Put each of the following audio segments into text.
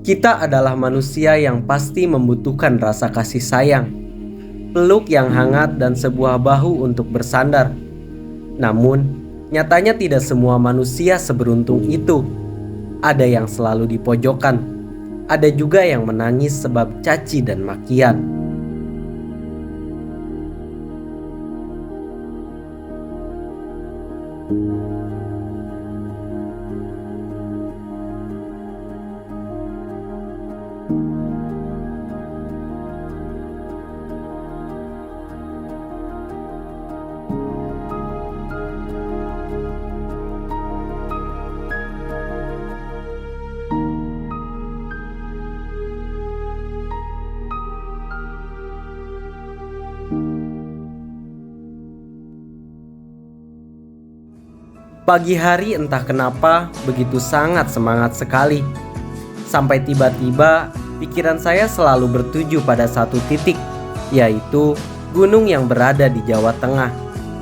Kita adalah manusia yang pasti membutuhkan rasa kasih sayang, peluk yang hangat dan sebuah bahu untuk bersandar. Namun, nyatanya tidak semua manusia seberuntung itu. Ada yang selalu dipojokkan, ada juga yang menangis sebab caci dan makian. Pagi hari entah kenapa begitu sangat semangat sekali. Sampai tiba-tiba pikiran saya selalu bertuju pada satu titik, yaitu gunung yang berada di Jawa Tengah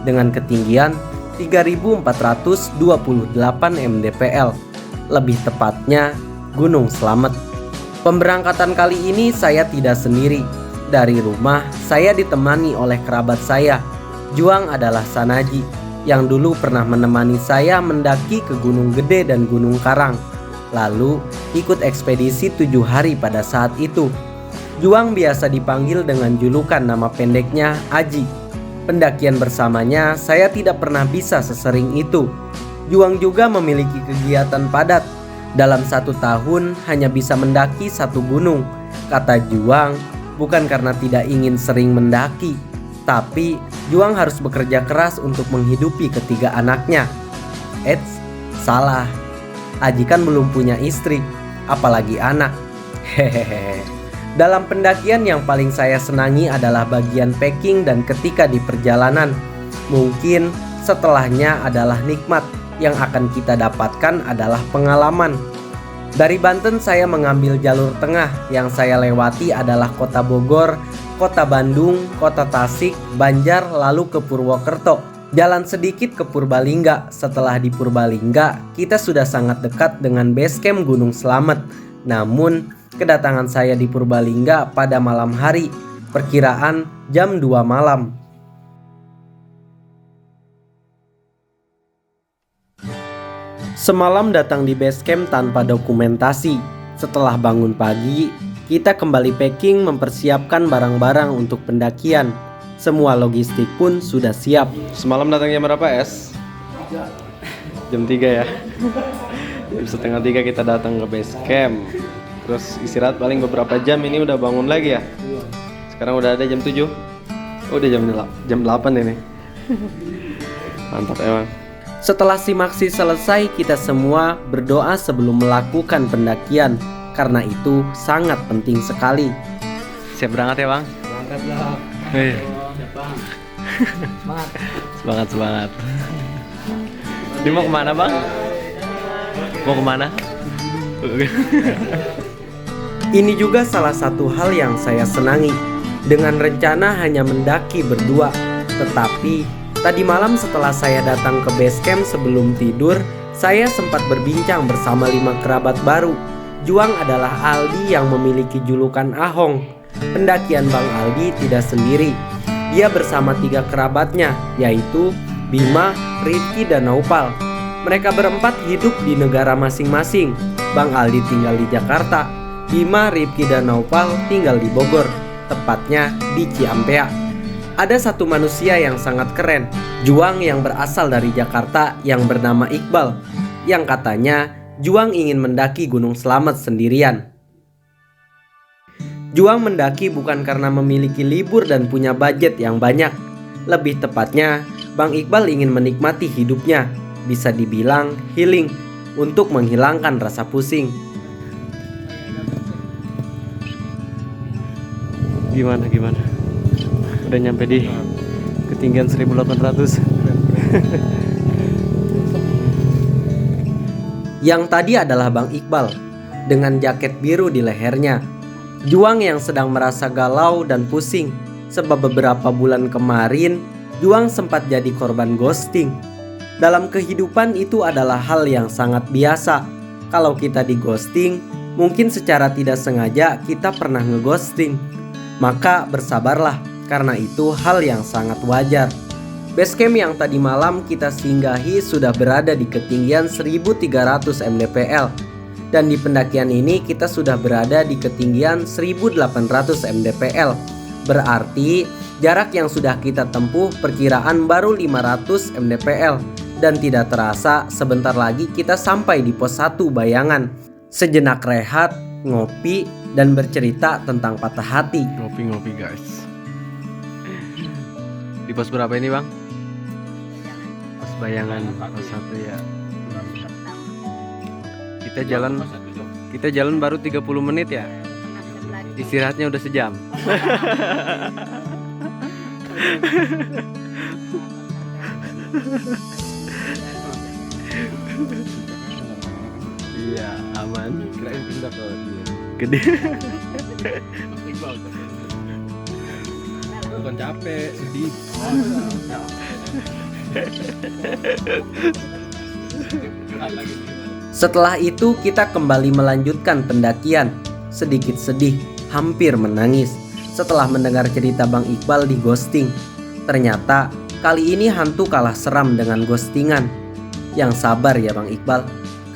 dengan ketinggian 3.428 mdpl, lebih tepatnya Gunung Slamet. Pemberangkatan kali ini saya tidak sendiri. Dari rumah saya ditemani oleh kerabat saya. Juang adalah Sanaji yang dulu pernah menemani saya mendaki ke Gunung Gede dan Gunung Karang, lalu ikut ekspedisi 7 hari pada saat itu. Juang biasa dipanggil dengan julukan nama pendeknya Aji. Pendakian bersamanya saya tidak pernah bisa sesering itu. Juang juga memiliki kegiatan padat. Dalam 1 tahun hanya bisa mendaki 1 gunung. Kata Juang, bukan karena tidak ingin sering mendaki, tapi Juang harus bekerja keras untuk menghidupi ketiga anaknya. Eits, salah. Aji kan belum punya istri, apalagi anak. Hehehe. Dalam pendakian yang paling saya senangi adalah bagian packing dan ketika di perjalanan. Mungkin setelahnya adalah nikmat, yang akan kita dapatkan adalah pengalaman. Dari Banten saya mengambil jalur tengah. Yang saya lewati adalah kota Bogor, kota Bandung, kota Tasik, Banjar, lalu ke Purwokerto. Jalan sedikit ke Purbalingga. Setelah di Purbalingga, kita sudah sangat dekat dengan base camp Gunung Slamet. Namun, kedatangan saya di Purbalingga pada malam hari, perkiraan jam 2 malam. Semalam datang di base camp tanpa dokumentasi. Setelah bangun pagi, kita kembali packing mempersiapkan barang-barang untuk pendakian. Semua logistik pun sudah siap. Semalam datang jam berapa, Es? Jam 3 ya. Jam setengah 3 kita datang ke base camp. Terus istirahat paling beberapa jam, ini udah bangun lagi ya. Sekarang udah ada jam 7. Oh, udah jam 8 ini. Mantap emang. Setelah simaksi selesai, kita semua berdoa sebelum melakukan pendakian. Karena itu sangat penting sekali. Siap berangkat ya, Bang? Berangkat lah. Semangat. Ini mau kemana, Bang? Mau kemana? Ini juga salah satu hal yang saya senangi. Dengan rencana hanya mendaki berdua. Tetapi tadi malam setelah saya datang ke base camp sebelum tidur, saya sempat berbincang bersama 5 kerabat baru. Juang adalah Aldi yang memiliki julukan Ahong. Pendakian Bang Aldi tidak sendiri. Dia bersama 3 kerabatnya, yaitu Bima, Rifki, dan Naupal. Mereka berempat hidup di negara masing-masing. Bang Aldi tinggal di Jakarta. Bima, Rifki, dan Naupal tinggal di Bogor, tepatnya di Ciampea. Ada satu manusia yang sangat keren, Juang yang berasal dari Jakarta yang bernama Iqbal, yang katanya Juang ingin mendaki Gunung Slamet sendirian. Juang mendaki bukan karena memiliki libur dan punya budget yang banyak. Lebih tepatnya, Bang Iqbal ingin menikmati hidupnya, bisa dibilang healing, untuk menghilangkan rasa pusing. Gimana? Udah nyampe di ketinggian 1800. Yang tadi adalah Bang Iqbal dengan jaket biru di lehernya. Juang yang sedang merasa galau dan pusing sebab beberapa bulan kemarin Juang sempat jadi korban ghosting. Dalam kehidupan itu adalah hal yang sangat biasa. Kalau kita di ghosting, Mungkin secara tidak sengaja kita pernah ngeghosting. Maka bersabarlah, karena itu hal yang sangat wajar. Basecamp yang tadi malam kita singgahi sudah berada di ketinggian 1300 mdpl. Dan di pendakian ini kita sudah berada di ketinggian 1800 mdpl. Berarti jarak yang sudah kita tempuh perkiraan baru 500 mdpl. Dan tidak terasa sebentar lagi kita sampai di pos 1 Bayangan. Sejenak rehat, ngopi, dan bercerita tentang patah hati. Ngopi-ngopi guys. Di pos berapa ini bang? Pos Bayangan, pos 1 ya. Kita jalan baru 30 menit ya. Istirahatnya udah sejam. Iya, aman. Kirain pindah ke dia. Gede. Bukan capek, sedih. Setelah itu kita kembali melanjutkan pendakian. Sedikit sedih, hampir menangis setelah mendengar cerita Bang Iqbal di ghosting. Ternyata kali ini hantu kalah seram dengan ghostingan. Yang sabar ya Bang Iqbal,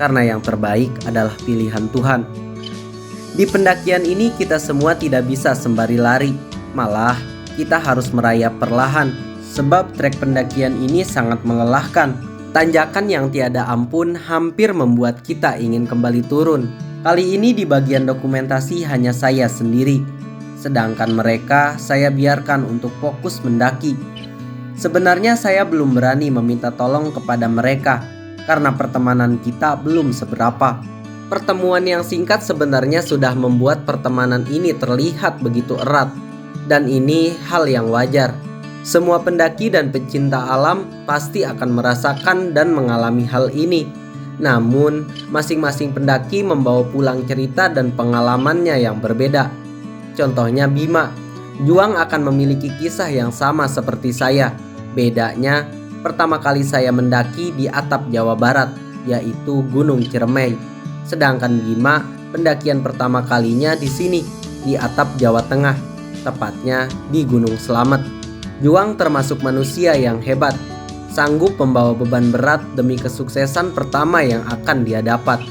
karena yang terbaik adalah pilihan Tuhan. Di pendakian ini kita semua tidak bisa sembari lari. Malah kita harus merayap perlahan, sebab trek pendakian ini sangat melelahkan. Tanjakan yang tiada ampun hampir membuat kita ingin kembali turun. Kali ini di bagian dokumentasi hanya saya sendiri, sedangkan mereka saya biarkan untuk fokus mendaki. Sebenarnya saya belum berani meminta tolong kepada mereka karena pertemanan kita belum seberapa. Pertemuan yang singkat sebenarnya sudah membuat pertemanan ini terlihat begitu erat, dan ini hal yang wajar. Semua pendaki dan pecinta alam pasti akan merasakan dan mengalami hal ini. Namun, masing-masing pendaki membawa pulang cerita dan pengalamannya yang berbeda. Contohnya Bima, Juang akan memiliki kisah yang sama seperti saya. Bedanya, pertama kali saya mendaki di atap Jawa Barat, yaitu Gunung Ciremai. Sedangkan Bima, pendakian pertama kalinya di sini, di atap Jawa Tengah, tepatnya di Gunung Slamet. Juang termasuk manusia yang hebat, sanggup membawa beban berat demi kesuksesan pertama yang akan dia dapat.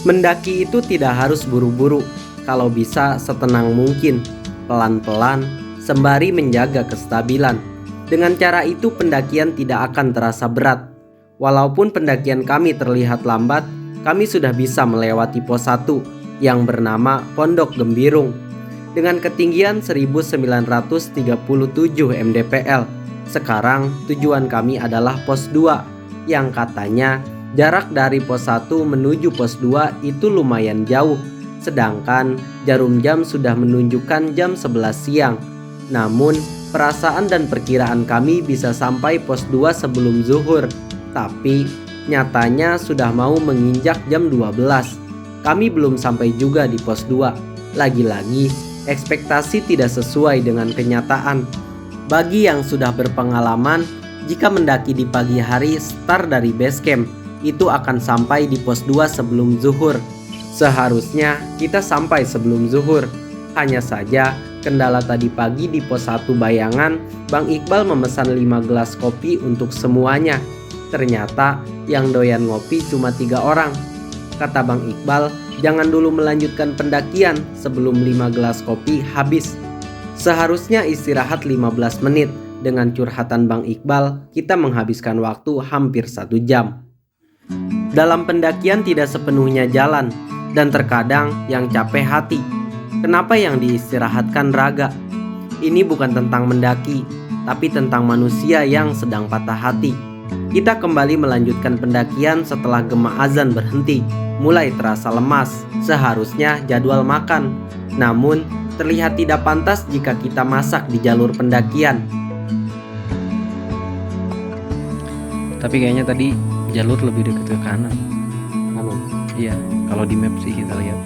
Mendaki itu tidak harus buru-buru, kalau bisa setenang mungkin, pelan-pelan, sembari menjaga kestabilan. Dengan cara itu pendakian tidak akan terasa berat. Walaupun pendakian kami terlihat lambat, kami sudah bisa melewati pos 1 yang bernama Pondok Gembirung dengan ketinggian 1937 mdpl. Sekarang tujuan kami adalah pos 2 yang katanya jarak dari pos 1 menuju pos 2 itu lumayan jauh. Sedangkan jarum jam sudah menunjukkan jam 11 siang. Namun perasaan dan perkiraan kami bisa sampai pos 2 sebelum zuhur. Tapi nyatanya sudah mau menginjak jam 12. Kami belum sampai juga di pos 2. Lagi-lagi ekspektasi tidak sesuai dengan kenyataan. Bagi yang sudah berpengalaman, jika mendaki di pagi hari start dari base camp, itu akan sampai di pos 2 sebelum zuhur. Seharusnya kita sampai sebelum zuhur. Hanya saja kendala tadi pagi di pos 1 Bayangan, Bang Iqbal memesan 5 gelas kopi untuk semuanya. Ternyata yang doyan ngopi cuma 3 orang. Kata Bang Iqbal, jangan dulu melanjutkan pendakian sebelum 5 gelas kopi habis. Seharusnya istirahat 15 menit. Dengan curhatan Bang Iqbal, kita menghabiskan waktu hampir 1 jam. Dalam pendakian tidak sepenuhnya jalan, dan terkadang yang capek hati. Kenapa yang diistirahatkan raga? Ini bukan tentang mendaki, tapi tentang manusia yang sedang patah hati. Kita kembali melanjutkan pendakian setelah gema azan berhenti. Mulai terasa lemas, seharusnya jadwal makan. Namun, terlihat tidak pantas jika kita masak di jalur pendakian. Tapi kayaknya tadi jalur lebih dekat ke kanan. Iya, kalau di map sih kita lihat.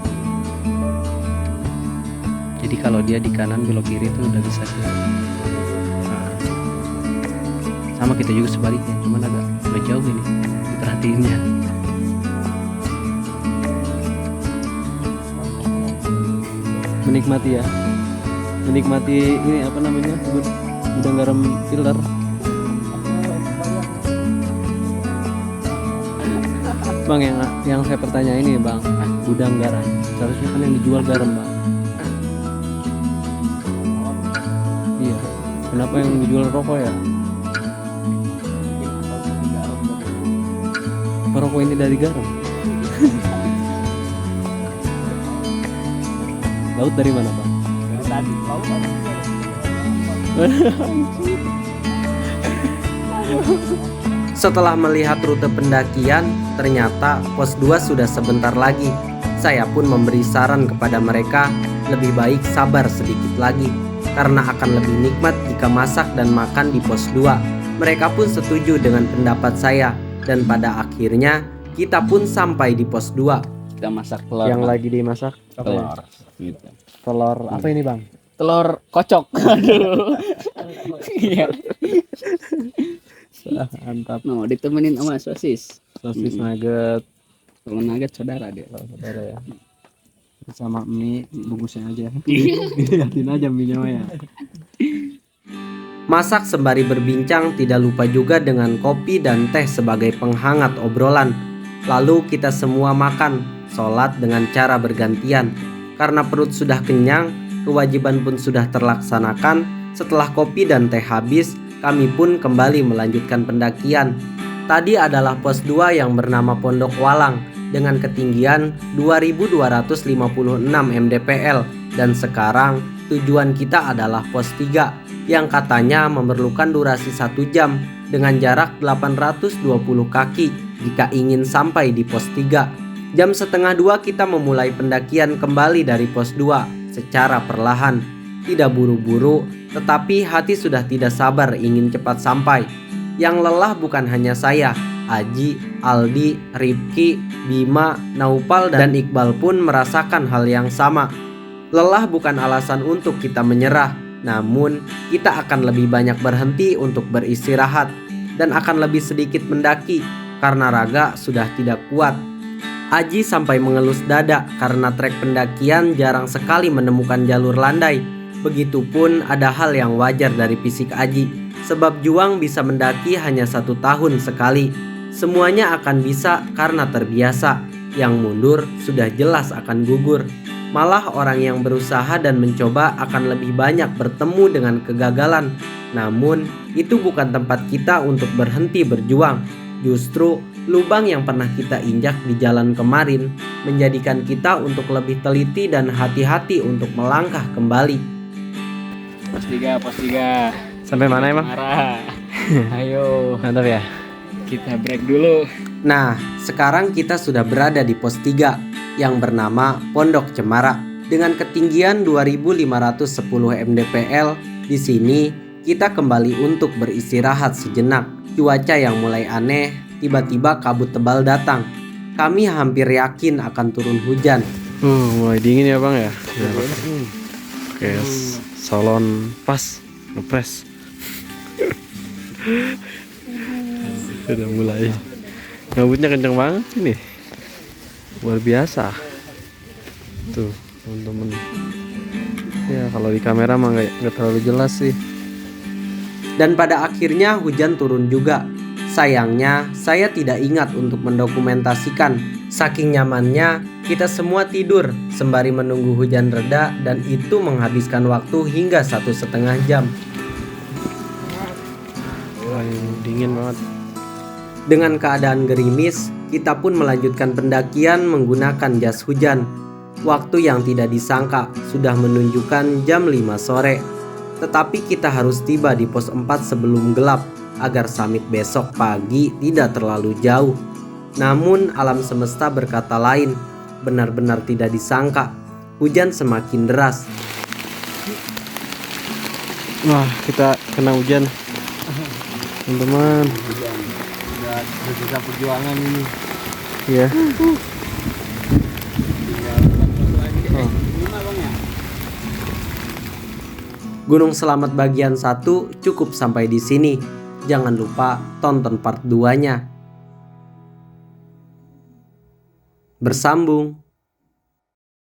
Jadi kalau dia di kanan belok kiri itu udah bisa ke. Nah, sama kita juga sebaliknya, cuman agak jauh ini diperhatiinnya. menikmati ya. Menikmati ini apa namanya? Gudang garam filter. Bang, yang saya pertanyaan ini Bang, gudang garam. Seharusnya kan yang dijual garam Bang. Iya. Kenapa yang dijual rokok ya? Apa rokok ini dari garam? Laut dari mana Bang? Dari tadi laut ada. Setelah melihat rute pendakian, ternyata pos 2 sudah sebentar lagi. Saya pun memberi saran kepada mereka lebih baik sabar sedikit lagi, karena akan lebih nikmat jika masak dan makan di pos 2. Mereka pun setuju dengan pendapat saya, dan pada akhirnya kita pun sampai di pos 2. Kita masak telur. Yang Bang. lagi dimasak telur. Gitu. telur apa ini Bang? Telur kocok. Aduh. Iya. Mantap. No, ditemenin sama sosis. Sosis nugget. Telur nugget saudara dia. Saudara ya. Sama mie bungkusnya aja. Lihatin aja mie-nya ya. Masak sembari berbincang, tidak lupa juga dengan kopi dan teh sebagai penghangat obrolan. Lalu kita semua makan, sholat dengan cara bergantian. Karena perut sudah kenyang, kewajiban pun sudah terlaksanakan. Setelah kopi dan teh habis, kami pun kembali melanjutkan pendakian. Tadi adalah pos 2 yang bernama Pondok Walang dengan ketinggian 2256 mdpl, dan sekarang tujuan kita adalah pos 3 yang katanya memerlukan durasi 1 jam dengan jarak 820 kaki jika ingin sampai di pos 3. Jam setengah 2 kita memulai pendakian kembali dari pos 2 secara perlahan, tidak buru-buru, tetapi hati sudah tidak sabar ingin cepat sampai. Yang lelah bukan hanya saya, Aji, Aldi, Rifki, Bima, Naupal, dan Iqbal pun merasakan hal yang sama. Lelah bukan alasan untuk kita menyerah, namun kita akan lebih banyak berhenti untuk beristirahat dan akan lebih sedikit mendaki karena raga sudah tidak kuat. Aji sampai mengelus dada karena trek pendakian jarang sekali menemukan jalur landai. Begitupun ada hal yang wajar dari fisik Aji, sebab juang bisa mendaki hanya 1 tahun sekali. Semuanya akan bisa karena terbiasa. Yang mundur sudah jelas akan gugur. Malah orang yang berusaha dan mencoba akan lebih banyak bertemu dengan kegagalan. Namun itu bukan tempat kita untuk berhenti berjuang. Justru lubang yang pernah kita injak di jalan kemarin menjadikan kita untuk lebih teliti dan hati-hati untuk melangkah kembali. Pos 3, pos 3. Sampai mana emang? Marah. Ayo, Mantap ya. kita break dulu. Nah, sekarang kita sudah berada di pos 3 yang bernama Pondok Cemara dengan ketinggian 2510 mdpl. Di sini kita kembali untuk beristirahat sejenak. Cuaca yang mulai aneh, tiba-tiba kabut tebal datang. Kami hampir yakin akan turun hujan. Mulai dingin ya Bang ya. Oke, salon pas ngepres. Sudah mulai. Kabutnya kenceng banget ini. Luar biasa. Tuh, teman-teman. Ya, kalau di kamera mah nggak terlalu jelas sih. Dan pada akhirnya hujan turun juga. Sayangnya saya tidak ingat untuk mendokumentasikan. Saking nyamannya kita semua tidur sembari menunggu hujan reda, dan itu menghabiskan waktu hingga 1,5 jam. Wah, dingin banget. Dengan keadaan gerimis, kita pun melanjutkan pendakian menggunakan jas hujan. Waktu yang tidak disangka sudah menunjukkan jam 5 sore. Tetapi kita harus tiba di pos 4 sebelum gelap agar summit besok pagi tidak terlalu jauh. Namun alam semesta berkata lain, benar-benar tidak disangka. Hujan semakin deras. Wah, kita kena hujan. Teman-teman. Udah bisa perjuangan ini. Iya. Gunung Selamat bagian 1 cukup sampai di sini. Jangan lupa tonton part 2-nya. Bersambung.